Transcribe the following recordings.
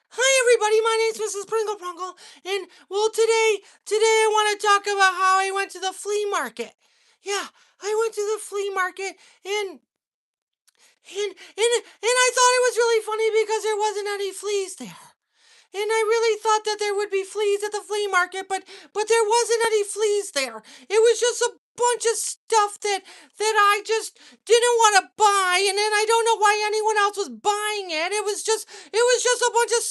Hi everybody, my name's Mrs. Pringle Prungle, and well today I want to talk about how I went to the flea market. Yeah, I went to the flea market and I thought it was really funny because there wasn't any fleas there. And I really thought that there would be fleas at the flea market, but there wasn't any fleas there. It was just a bunch of stuff that I just didn't want to buy, and then I don't know why anyone else was buying it. It was just a bunch of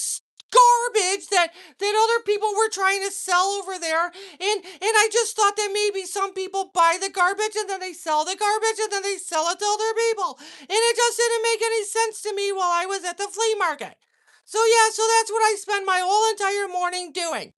garbage that other people were trying to sell over there, and I just thought that maybe some people buy the garbage and then they sell the garbage and then they sell it to other people, and it just didn't make any sense to me while I was at the flea market. So that's what I spend my whole entire morning doing.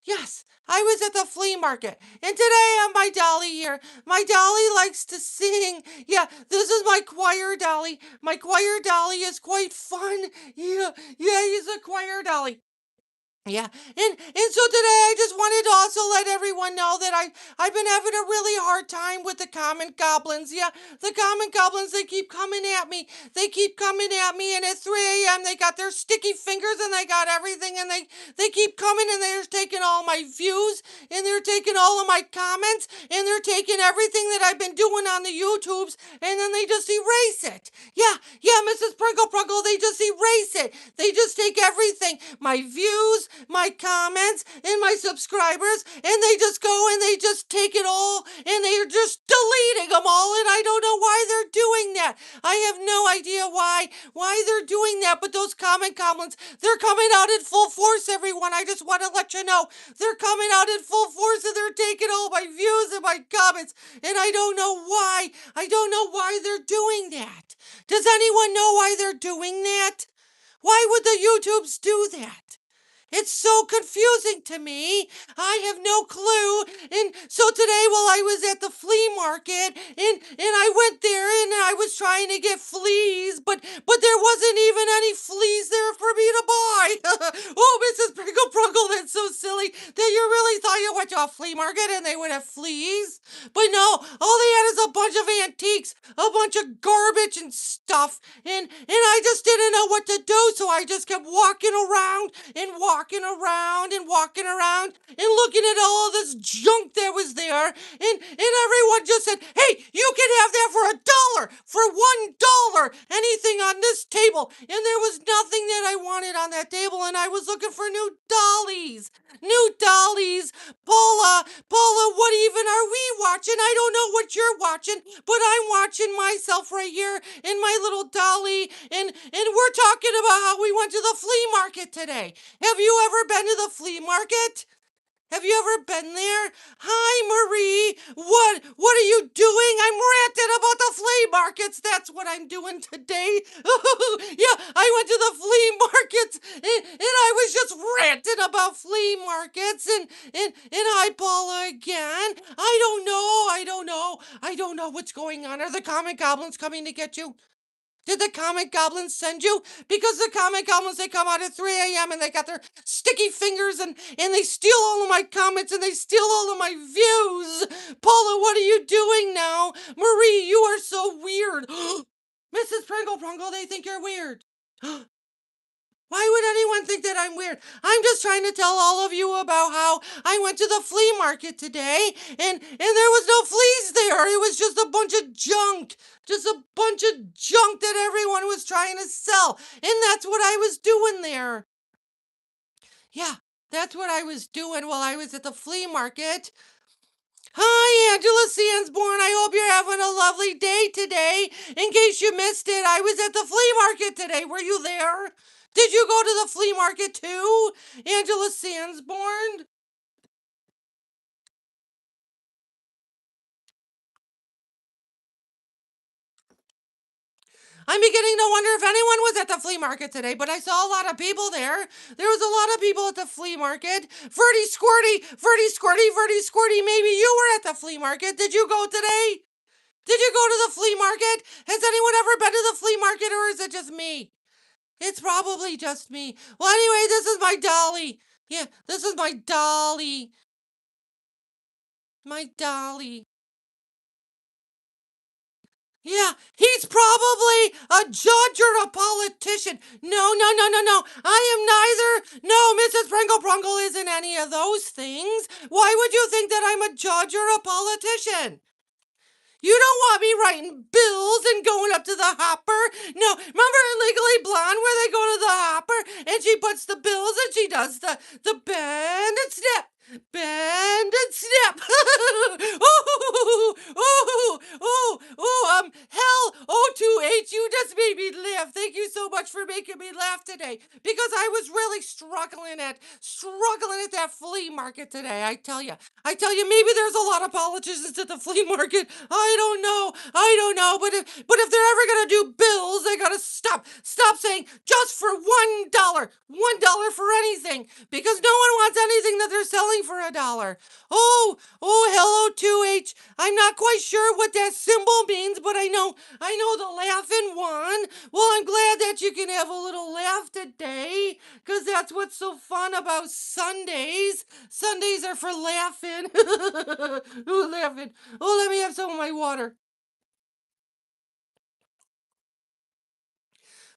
Yes, I was at the flea market, and today I have my dolly here. My dolly likes to sing. Yeah, this is my choir dolly. My choir dolly is quite fun. Yeah, he's a choir dolly. Yeah, and so today I just wanted to also let everyone know that I've been having a really hard time with the common goblins. Yeah, the common goblins, they keep coming at me. They keep coming at me, and at 3 a.m. they got their sticky fingers and they got everything, and they keep coming and they're taking all my views and they're taking all of my comments and they're taking everything that I've been doing on the YouTubes and then they just erase it. Yeah, Mrs. Pringle Prungle, they just erase it. They just take everything, my views, my comments, and my subscribers, and they just go and they just take it all and they're just deleting them all, and I don't know why they're doing that. I have no idea why they're doing that, but those comment goblins, they're coming out in full force, everyone. I just want to let you know. They're coming out in full force and they're taking all my views and my comments, and I don't know why. I don't know why they're doing that. Does anyone know why they're doing that? Why would the YouTubes do that? It's so confusing to me. I have no clue. And so today while I was at the flea market and I went there and I was trying to get fleas, but there wasn't even any fleas there for me to buy. Oh, Mrs. Pringle Prungle, that's so silly that you really thought you went to a flea market and they would have fleas. But no, all they had is a bunch of antiques, a bunch of garbage and stuff. And I just didn't know what to do, so I just kept walking around and walking around and walking around and looking at all of this junk that was there. And everyone just said, "Hey, you can have that for $1, for $1, anything on this table." And there was nothing that I wanted on that table, and I was looking for new dollies. New dollies. Paula, what even are we watching? I don't know what you're watching, but I'm watching myself right here in my little dolly, and we're talking about how we went to the flea market today. Have you ever been to the flea market? Have you ever been there? Hi, Marie. What are you doing? I'm ranting about the flea markets. That's what I'm doing today. Yeah, I went to the flea markets and I was just ranting about flea markets and hi, Paula again. I don't know what's going on. Are the comic goblins coming to get you? Did the comic goblins send you? Because the comic goblins, they come out at 3 a.m. and they got their sticky fingers and they steal all of my comments and they steal all of my views. Paula, what are you doing now? Marie, you are so weird. Mrs. Pringle Prungle, they think you're weird. Why would anyone think that I'm weird? I'm just trying to tell all of you about how I went to the flea market today and there was no fleas there. It was just a bunch of junk. Just a bunch of junk that everyone was trying to sell. And that's what I was doing there. Yeah, that's what I was doing while I was at the flea market. Hi, Angela Sandsborn. I hope you're having a lovely day today. In case you missed it, I was at the flea market today. Were you there? Did you go to the flea market too, Angela Sandsborn? I'm beginning to wonder if anyone was at the flea market today, but I saw a lot of people there. There was a lot of people at the flea market. Verdi Squirty, Verdi Squirty, Verdi Squirty, maybe you were at the flea market. Did you go today? Did you go to the flea market? Has anyone ever been to the flea market, or is it just me? It's probably just me. Well, anyway, this is my dolly. Yeah, this is my dolly. My dolly. Yeah, he's probably a judge or a politician. No, no, no, no, no. I am neither. No, Mrs. Pringle Prungle isn't any of those things. Why would you think that I'm a judge or a politician? You don't want me writing bills and going up to the hopper. No, remember in Legally Blonde where they go to the hopper and she puts the bills and she does the bend and snap. Bend and snap. Ooh, ooh, ooh, ooh, hell, O2H, you just made me laugh. Thank you so much for making me laugh today because I was really struggling at that flea market today. I tell you, maybe there's a lot of politicians at the flea market. I don't know. But if they're ever gonna do bills, they gotta stop saying just for $1 for anything, because no one wants anything that they're selling for $1. Oh, hello 2H. I'm not quite sure what that symbol means, but I know the laughing one. Well, I'm glad that you can have a little laugh today, because that's what's so fun about Sundays. Sundays are for laughing. Ooh, laughing. Oh, let me have some of my water.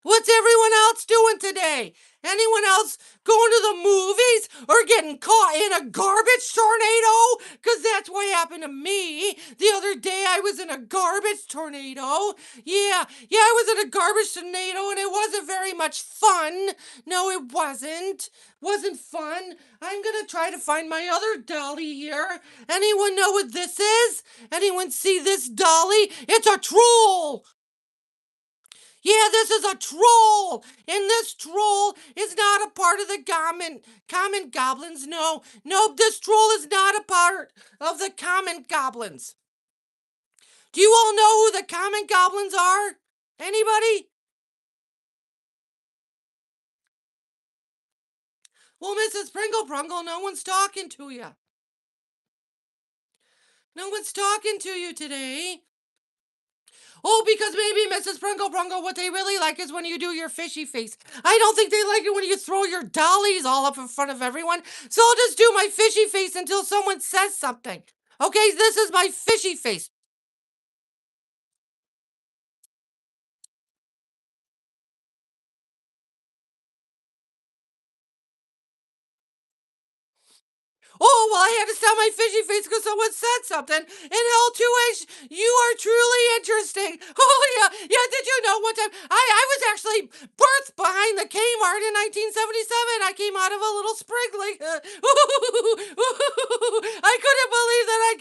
What's everyone else doing today? Anyone else going to the movies or getting caught in a garbage tornado? Because that's what happened to me. The other day I was in a garbage tornado. Yeah, I was in a garbage tornado and it wasn't very much fun. No, it wasn't. Wasn't fun. I'm gonna try to find my other dolly here. Anyone know what this is? Anyone see this dolly? It's a troll! Yeah, this is a troll, and this troll is not a part of the common goblins. No, no, this troll is not a part of the common goblins. Do you all know who the common goblins are? Anybody? Well, Mrs. Pringle Prungle, no one's talking to you. No one's talking to you today. Oh, because maybe Mrs. Pringle Prungle, what they really like is when you do your fishy face. I don't think they like it when you throw your dollies all up in front of everyone. So I'll just do my fishy face until someone says something. Okay, this is my fishy face. Oh, well, I had to stop my fishy face because someone said something. And L2H, you are truly interesting. Oh, yeah, did you know one time I was actually birthed behind the Kmart in 1977. I came out of a little sprinkling. I couldn't believe that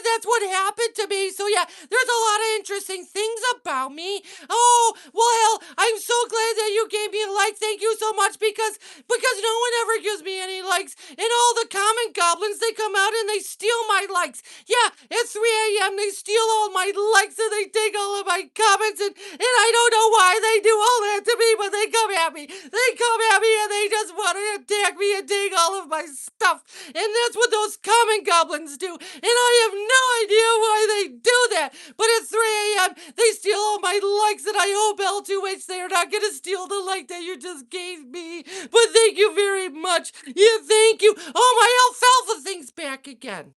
that's what happened to me. So, yeah, there's a lot of interesting things about me. Oh, well, hell, I'm so glad that you gave me a like. Thank you so much because no one ever gives me any likes. And all the common goblins, they come out and they steal my likes. Yeah, at 3 a.m. they steal all my likes and they take all of my comments and I don't know why they do all that to me, but they come at me. They come at me and they just want to attack me and take all of my stuff. And that's what those common goblins do. And I have no idea why they do that. But at 3 a.m. they steal all my likes and I hope L2H they are not going to steal the like that you just gave me. But thank you very much. Yeah, thank you. Oh, my alfalfa thing's back again.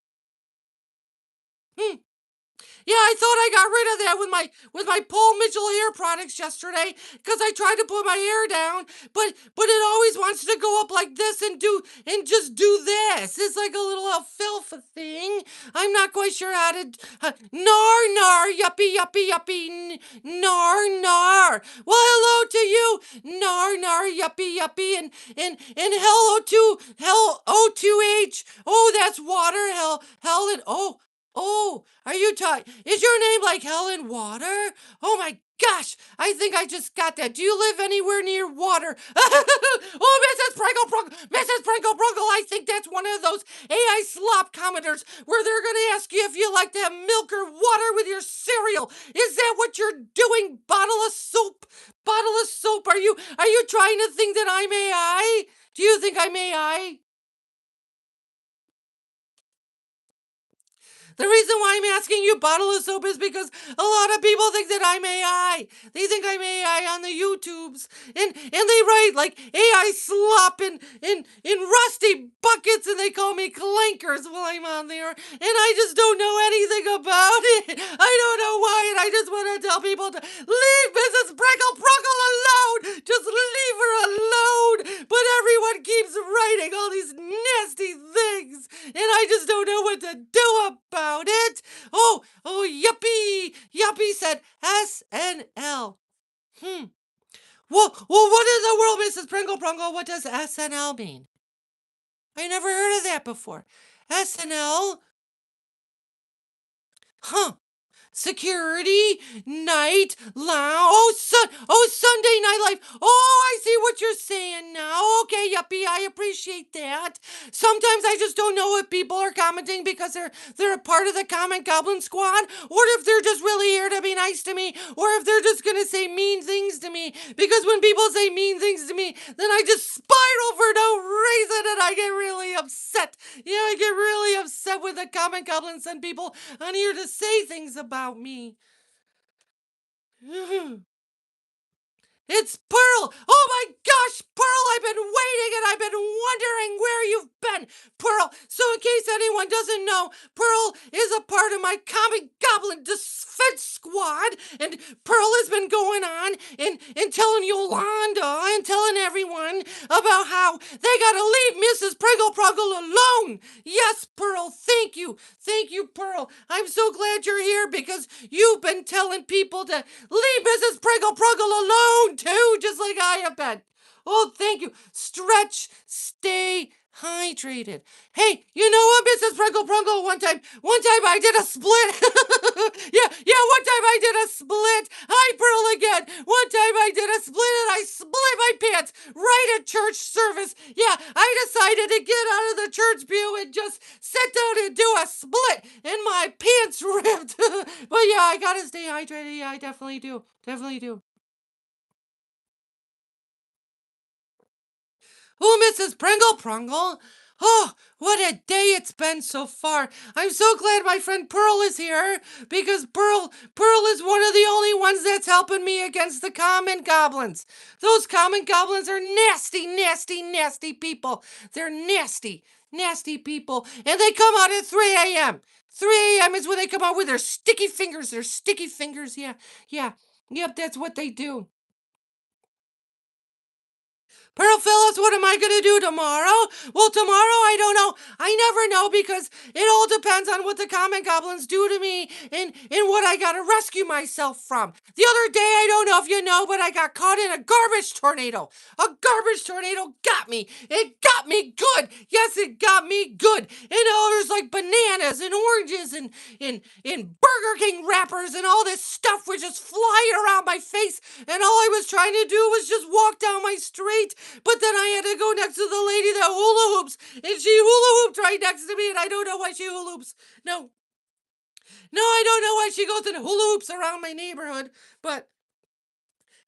Hmm. Yeah, I thought I got rid of that with my Paul Mitchell hair products yesterday because I tried to put my hair down, but it always wants to go up like this and just do this. It's like a little alfalfa thing. I'm not quite sure how to nar yuppie yuppie yuppie nar nar. Well, hello to you nar nar yuppie yuppie and hello to hell O2H. Oh, that's water Helen. Oh, are you talking? Is your name like Helen Water? Oh my gosh, I think I just got that. Do you live anywhere near water? Oh, Mrs. Pringle Prungle, Mrs. Pringle Prungle, I think that's one of those AI slop commenters where they're going to ask you if you like to have milk or water with your cereal. Is that what you're doing? Bottle of soap? Bottle of soap? Are you trying to think that I'm AI? Do you think I'm AI? The reason why I'm asking you bottle of soap is because a lot of people think that I'm AI. They think I'm AI on the YouTubes. And they write like AI slop in rusty buckets and they call me clankers while I'm on there. And I just don't know anything about it. I don't know why, and I just want to tell people to leave Mrs. Pringle Prungle alone. Just leave her alone. But everyone keeps writing all these nasty things, and I just don't know what to do about it. Oh, yuppie. Yuppie said SNL. Well, what in the world, Mrs. Pringle Prungle? What does SNL mean? I never heard of that before. SNL? Huh. Security, night, lounge. Sunday Night Live. Oh, I see what you're saying now. Okay, yuppie, I appreciate that. Sometimes I just don't know if people are commenting because they're a part of the Common Goblin Squad, or if they're just really here to be nice to me, or if they're just gonna say mean things to me. Because when people say mean things to me, then I just spiral for no reason and I get really upset. Yeah, I get really upset when the Common Goblins send people on here to say things about me. It's Pearl! Oh my gosh, Pearl, I've been waiting and I've been wondering where you've been, Pearl. So in case anyone doesn't know, Pearl is a part of my Common Goblin Defense Squad, and Pearl has been going on and telling Yolanda and telling everyone about how they gotta leave Mrs. Pringle Prungle alone. Yes, Pearl, thank you. Thank you, Pearl. I'm so glad you're here because you've been telling people to leave Mrs. Pringle Prungle alone too, just like I have been. Oh, thank you. Stretch, stay hydrated. Hey, you know what, Mrs. Pringle Prungle? One time I did a split. yeah, one time I did a split. Hi, Pearl again. One time I did a split and I split my pants right at church service. Yeah, I decided to get out of the church pew and just sit down and do a split, and my pants ripped. But yeah, I gotta stay hydrated. Yeah, I definitely do. Definitely do. Oh, Mrs. Pringle Prungle. Oh, what a day it's been so far. I'm so glad my friend Pearl is here because Pearl is one of the only ones that's helping me against the common goblins. Those common goblins are nasty, nasty, nasty people. They're nasty, nasty people. And they come out at 3 a.m. 3 a.m. is when they come out with their sticky fingers. Their sticky fingers. Yeah. Yep, that's what they do. Pearl Phillips, what am I going to do tomorrow? Well, tomorrow I don't know. I never know because it all depends on what the common goblins do to me and what I got to rescue myself from. The other day, I don't know if you know, but I got caught in a garbage tornado. A garbage tornado got me. It got me good. Yes, it got me good. And there's like bananas and oranges and Burger King wrappers and all this stuff was just flying around my face. And all I was trying to do was just walk down my street. But then I had to go next to the lady that hula hoops, and she hula hooped right next to me, and I don't know why she hula hoops. No, I don't know why she goes and hula hoops around my neighborhood, but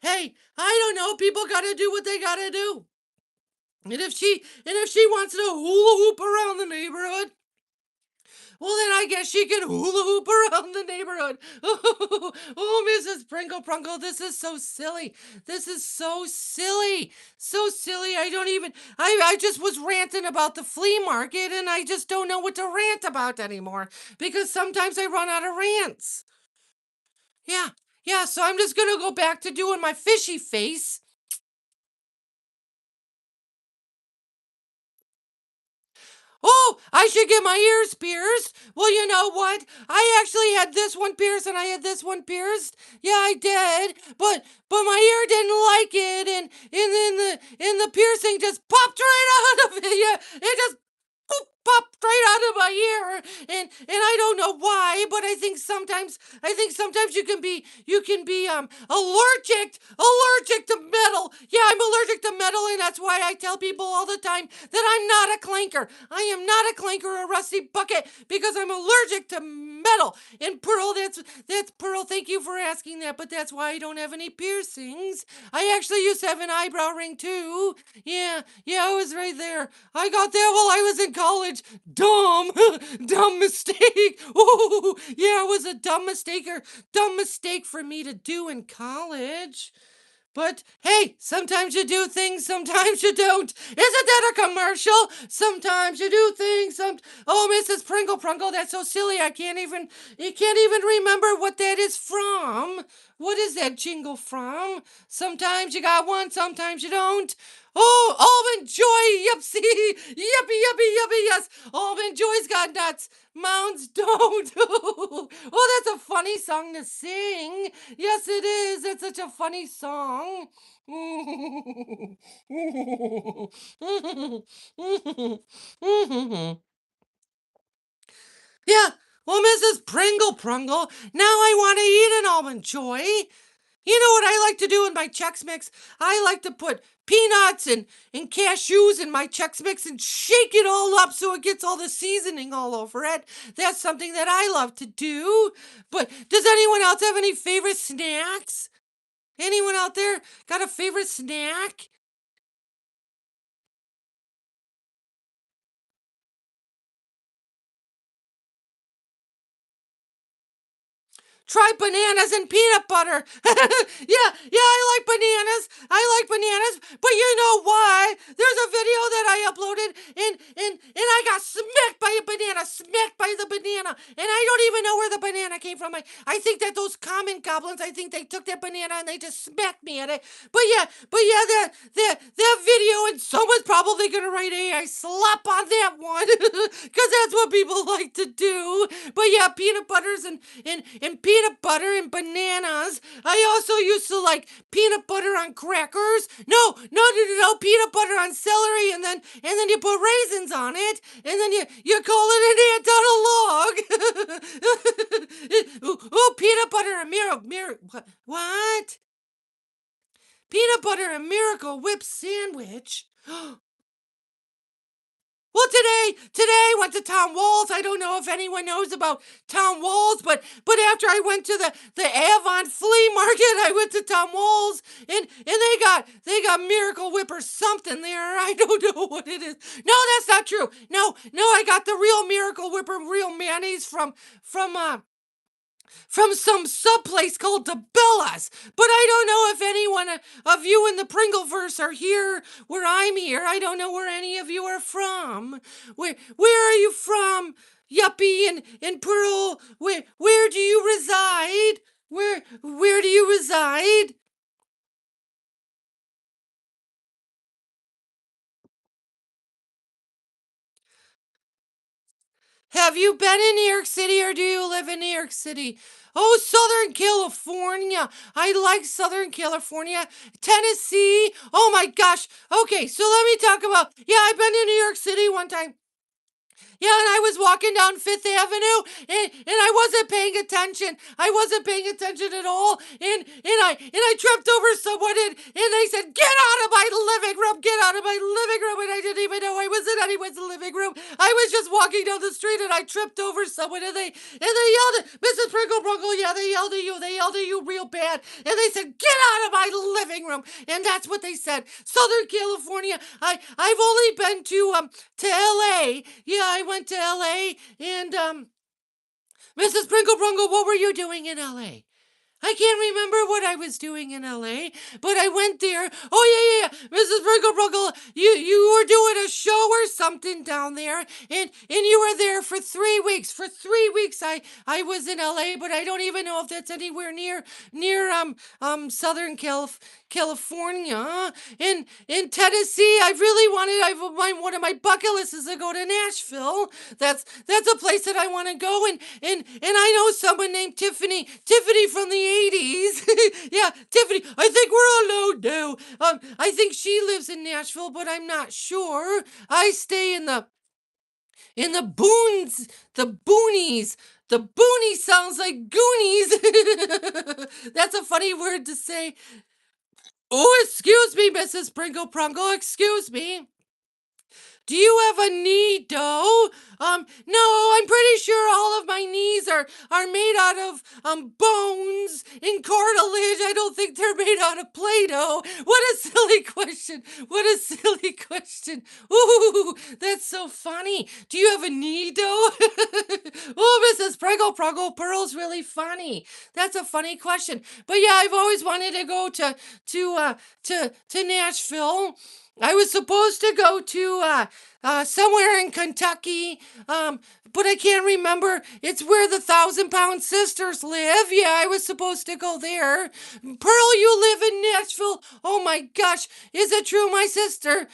hey, I don't know. People gotta do what they gotta do. And if she wants to hula hoop around the neighborhood, well, then I guess she can hula hoop around the neighborhood. Oh, Mrs. Pringle Prungle, this is so silly. This is so silly. So silly. I just was ranting about the flea market and I just don't know what to rant about anymore because sometimes I run out of rants. Yeah, so I'm just going to go back to doing my fishy face. Oh, I should get my ears pierced. Well, you know what? I actually had this one pierced and I had this one pierced. Yeah, I did. But my ear didn't like it and the piercing just popped right out of it. Yeah, it just popped right out of my ear and I don't know why, but I think sometimes you can be allergic to metal. Yeah, I'm allergic to metal, and that's why I tell people all the time that I'm not a clanker. I am not a clanker or a rusty bucket because I'm allergic to metal. And Pearl, that's Pearl, thank you for asking that, but that's why I don't have any piercings. I actually used to have an eyebrow ring too. Yeah, I was right there. I got that while I was in college. Dumb. Dumb mistake. Oh, yeah, it was a dumb mistake for me to do in college. But hey, sometimes you do things, sometimes you don't. Isn't that a commercial? Sometimes you do things, oh, Mrs. Pringle Prungle, that's so silly. You can't even remember what that is from. What is that jingle from? Sometimes you got one, sometimes you don't. Oh, Almond Joy, yupsie, yuppie, yuppie, yuppie, yes. Almond Joy's got nuts, Mounds don't. Oh, that's a funny song to sing. Yes, it is. It's such a funny song. Yeah. Well, Mrs. Pringle Prungle, now I want to eat an almond joy. You know what I like to do in my Chex Mix? I like to put peanuts and cashews in my Chex Mix and shake it all up so it gets all the seasoning all over it. That's something that I love to do. But does anyone else have any favorite snacks? Anyone out there got a favorite snack? Try bananas and peanut butter. Yeah, I like bananas. But you know why? There's a video that I uploaded and I got smacked by a banana, smacked by the banana. And I don't even know where the banana came from. I think that those common goblins, I think they took that banana and they just smacked me at it. But yeah, that video, and someone's probably gonna write a slop on that one. Cause that's what people like to do. But yeah, peanut butters and peanut butter and bananas. I also used to like peanut butter on crackers. No, peanut butter on celery, and then you put raisins on it, and then you call it an ant on a log. Oh, peanut butter and what? Peanut butter and Miracle Whip sandwich. Well, today I went to Town Walls. I don't know if anyone knows about Town Walls, but after I went to the Avon flea market, I went to Town Walls, and they got Miracle Whip or something there. I don't know what it is. No, that's not true. No, I got the real Miracle Whip or real mayonnaise from some sub place called DeBella's. But I don't know if anyone of you in the Pringleverse are here where I'm here. I don't know where any of you are from. Where are you from? Yuppie and Pearl, where do you reside? Where do you reside? Have you been in New York City or do you live in New York City? Oh, Southern California. I like Southern California. Tennessee. Oh my gosh. Okay, so let me talk about. Yeah, I've been to New York City one time. Yeah, and I was walking down Fifth Avenue, and I wasn't paying attention. I wasn't paying attention at all, and I tripped over someone, and they said, "Get out of my living room! Get out of my living room!" And I didn't even know I was in anyone's living room. I was just walking down the street, and I tripped over someone, and they yelled at Mrs. Pringle Prungle. Yeah, they yelled at you. They yelled at you real bad, and they said, "Get out of my living room!" And that's what they said. Southern California. I've only been to LA. Yeah, I went to LA, and Mrs. Pringle Prungle, what were you doing in LA? I can't remember what I was doing in LA, but I went there. Oh yeah. Mrs. Pringle Prungle, you were doing a show or something down there, and you were there for 3 weeks. For 3 weeks I was in LA, but I don't even know if that's anywhere near Southern California. In Tennessee, I really wanted. One of my bucket lists is to go to Nashville. That's a place that I want to go, and I know someone named Tiffany from the 80s. Yeah, Tiffany. I think we're alone now. I think she lives in Nashville, but I'm not sure. I stay in the boons, the boonies. The boonies sounds like Goonies. That's a funny word to say. Oh, excuse me, Mrs. Pringle Prungle. Excuse me. Do you have a knee dough? No, I'm pretty sure all of my knees are made out of bones and cartilage. I don't think they're made out of Play-Doh. What a silly question. What a silly question. Ooh, that's so funny. Do you have a knee dough? Oh, Mrs. Pringle Prungle, Pearl's really funny. That's a funny question. But yeah, I've always wanted to go to Nashville. I was supposed to go to somewhere in Kentucky, but I can't remember. It's where the 1,000-Pound Sisters live. Yeah, I was supposed to go there. Pearl, you live in Nashville. Oh my gosh, is it true? My sister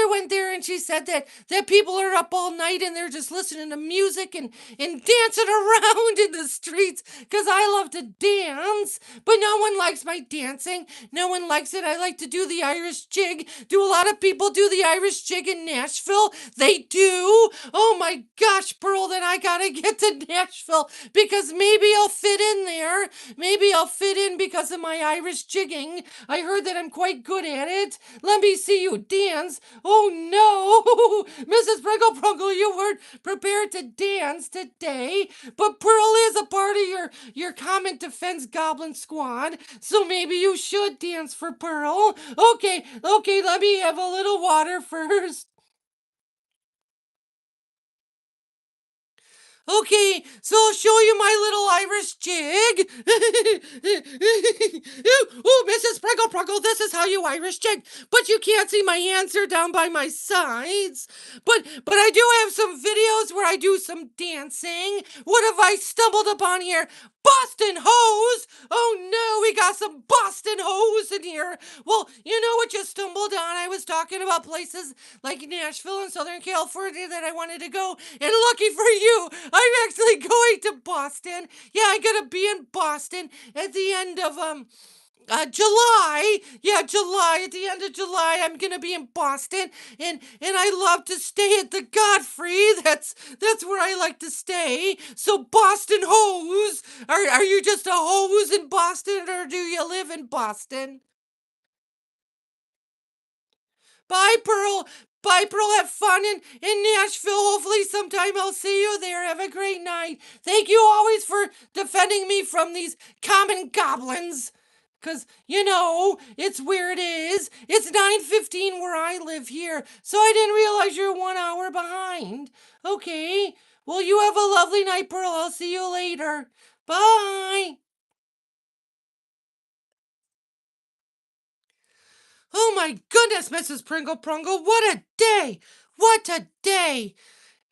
went there and she said that people are up all night and they're just listening to music and dancing around in the streets because I love to dance, but no one likes my dancing. No one likes it. I like to do the Irish jig. Do a lot of people do the Irish jig in Nashville? They do. Oh my gosh, Pearl, then I gotta get to Nashville because maybe I'll fit in there. Maybe I'll fit in because of my Irish jigging. I heard that I'm quite good at it. Let me see you dance. Oh no, Mrs. Pringle Prungle, you weren't prepared to dance today, but Pearl is a part of your Common Defense Goblin Squad, so maybe you should dance for Pearl. Okay, let me have a little water first. Okay, so I'll show you my little Irish jig. Oh, Mrs. Pringle Prungle, this is how you Irish jig. But you can't see my hands are down by my sides. But I do have some videos where I do some dancing. What have I stumbled upon here? Boston hose! Oh no, we got some Boston hose in here. Well, you know what you stumbled on? I was talking about places like Nashville and Southern California that I wanted to go. And lucky for you, I'm actually going to Boston. Yeah, I'm gonna be in Boston at the end of July. Yeah, July. At the end of July, I'm gonna be in Boston, and I love to stay at the Godfrey. That's where I like to stay. So Boston hose. Are you just a hose in Boston, or do you live in Boston? Bye, Pearl. Bye, Pearl. Have fun in Nashville. Hopefully, sometime I'll see you there. Have a great night. Thank you always for defending me from these common goblins. Cause it's where it is. It's 9:15 where I live here, so I didn't realize you're 1 hour behind. Okay. Well, you have a lovely night, Pearl. I'll see you later. Bye. Oh my goodness, Mrs. Pringle Prungle, what a day! What a day!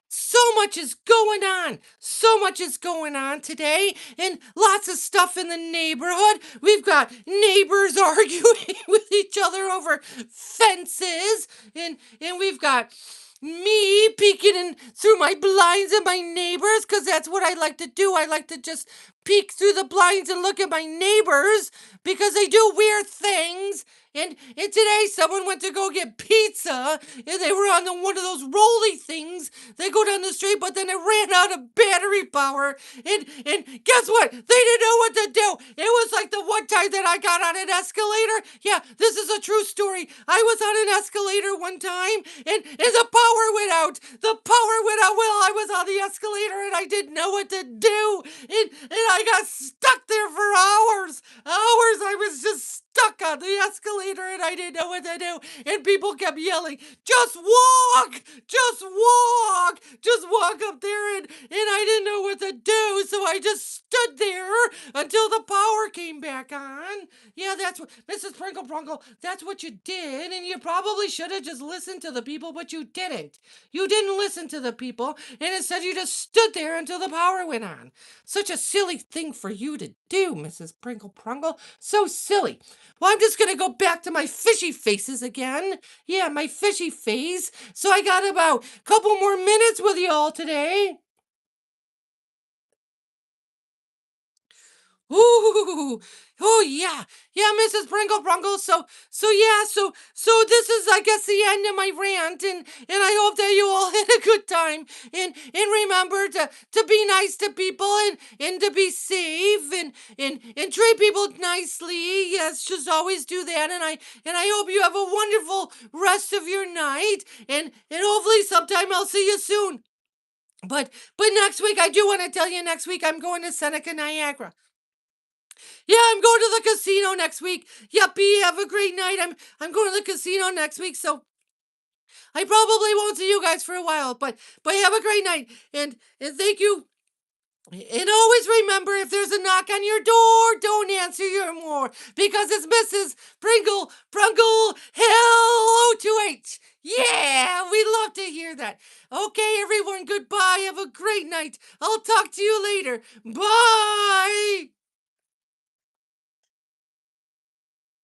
So much is going on. So much is going on today, and lots of stuff in the neighborhood. We've got neighbors arguing with each other over fences, and we've got me peeking in through my blinds at my neighbors because that's what I like to do. I like to just peek through the blinds and look at my neighbors because they do weird things. And today someone went to go get pizza and they were on one of those rolly things. They go down the street, but then it ran out of battery power. And guess what? They didn't know what to do. It was like the one time that I got on an escalator. Yeah, this is a true story. I was on an escalator one time and the power went out. The power went out while I was on the escalator and I didn't know what to do. And I got stuck there for hours. Hours. I was just stuck on the escalator and I didn't know what to do. And people kept yelling, just walk! Just walk! Just walk up there. And I didn't know what to do. So I just stood there until the power came back on. Yeah, that's what, Mrs. Pringle Prungle, that's what you did. And you probably should have just listened to the people, but you didn't. You didn't listen to the people. And instead you just stood there until the power went on. Such a silly thing for you to do, Mrs. Pringle Prungle. So silly. Well, I'm just going to go back to my fishy faces again. Yeah, my fishy face. So I got about a couple more minutes with you all today. Ooh, oh yeah, Mrs. Pringle Prungle. So this is, I guess, the end of my rant, and I hope that you all had a good good time. And remember to be nice to people and to be safe and treat people nicely. Yes, just always do that. And I hope you have a wonderful rest of your night. And hopefully sometime I'll see you soon. But next week, I do want to tell you, next week I'm going to Seneca, Niagara. Yeah, I'm going to the casino next week. Yuppie, have a great night. I'm going to the casino next week, so I probably won't see you guys for a while, but have a great night. And thank you. And always remember, if there's a knock on your door, don't answer your more, because it's Mrs. Pringle Prungle Hello to H. Yeah, we love to hear that. Okay, everyone, goodbye. Have a great night. I'll talk to you later. Bye.